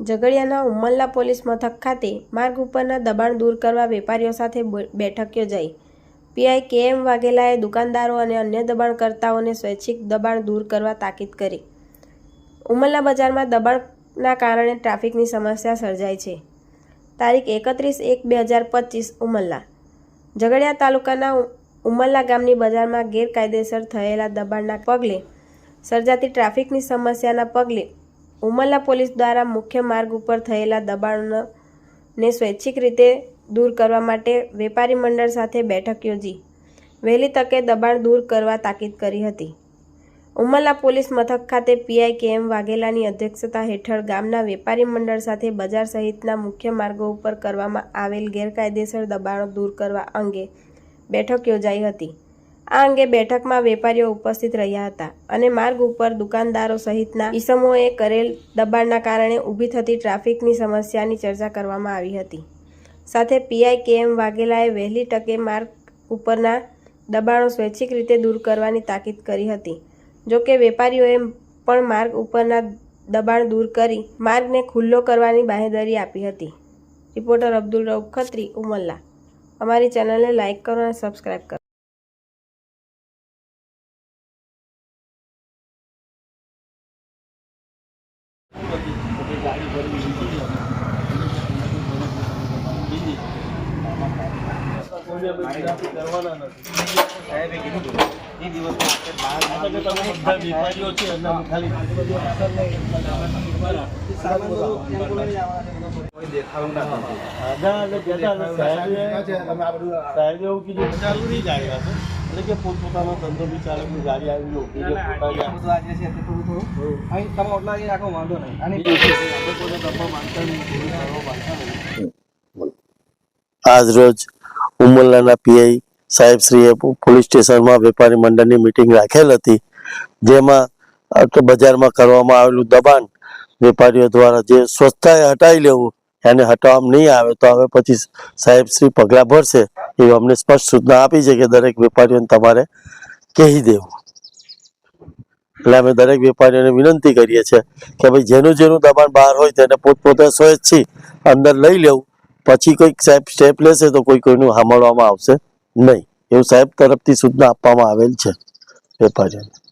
ઝઘડિયાના Umalla police મથક ખાતે માર્ગ ઉપરના દબાણ દૂર કરવા વેપારીઓ સાથે બેઠક યોજાઈ। પીઆઈ કે.એમ. વાઘેલાએ દુકાનદારો અને અન્ય દબાણકર્તાઓને સ્વૈચ્છિક દબાણ દૂર કરવા તાકીદ કરી। ઉમલ્લા બજારમાં દબાણના કારણે ટ્રાફિકની સમસ્યા સર્જાઈ છે। તારીખ 31/1/2025 ઉમલ્લા ઝઘડિયા તાલુકાના ઉમલ્લા ગામની બજારમાં ગેરકાયદેસર થયેલા દબાણના પગલે સર્જાતી ટ્રાફિકની સમસ્યાના પગલે ઉમલ્લા પોલીસ દ્વારા મુખ્ય માર્ગ ઉપર થયેલા દબાણોને સ્વૈચ્છિક રીતે દૂર કરવા માટે વેપારી મંડળ સાથે બેઠક યોજી વહેલી તકે દબાણ દૂર કરવા તાકીદ કરી હતી। ઉમલ્લા પોલીસ મથક ખાતે પીઆઈ કે.એમ. વાઘેલાની અધ્યક્ષતા હેઠળ ગામના વેપારી મંડળ સાથે બજાર સહિતના મુખ્ય માર્ગો ઉપર કરવામાં આવેલ ગેરકાયદેસર દબાણો દૂર કરવા અંગે બેઠક યોજાઈ હતી। આ અંગે બેઠકમાં વેપારીઓ ઉપસ્થિત રહ્યા હતા અને માર્ગ ઉપર દુકાનદારો સહિતના ઈસમોએ કરેલ દબાણના કારણે ઊભી થતી ટ્રાફિકની સમસ્યાની ચર્ચા કરવામાં આવી હતી। સાથે પીઆઈ કે.એમ. વાઘેલાએ વહેલી તકે માર્ગ ઉપરના દબાણો સ્વૈચ્છિક રીતે દૂર કરવાની તાકીદ કરી હતી। જોકે વેપારીઓએ પણ માર્ગ ઉપરના દબાણ દૂર કરી માર્ગને ખુલ્લો કરવાની બાંહેધરી આપી હતી। રિપોર્ટર અબ્દુલ રઉફ ખત્રી, ઉમલ્લા। અમારી ચેનલને લાઇક કરો અને સબસ્ક્રાઇબ કરો। પોતપોતાનો ધંધો બી ચાલે, ગાડી આવી આજ રોજ ઉમલ્લાના પીઆઈ સાહેબ શ્રીએ પોલીસ સ્ટેશનમાં વેપારી મંડળની મીટિંગ રાખેલ હતી, જેમાં બજારમાં કરવામાં આવેલું દબાણ વેપારીઓ દ્વારા જે સ્વચ્છતાએ હટાવી લેવું એને હટાવવામાં નહીં આવે તો હવે પછી સાહેબ શ્રી પગલાં ભરશે એવી અમને સ્પષ્ટ સૂચના આપી છે કે દરેક વેપારીઓને તમારે કહી દેવું। એટલે અમે દરેક વેપારીઓને વિનંતી કરીએ છીએ કે ભાઈ જેનું દબાણ બહાર હોય તેને પોતપોતે સ્વૈચ્છિક અંદર લઈ લેવું, પછી કોઈક સાહેબ સ્ટેપ લેશે તો કોઈનું સાંભળવામાં આવશે નહીં, એવું સાહેબ તરફથી સૂચના આપવામાં આવેલ છે વેપારીઓને।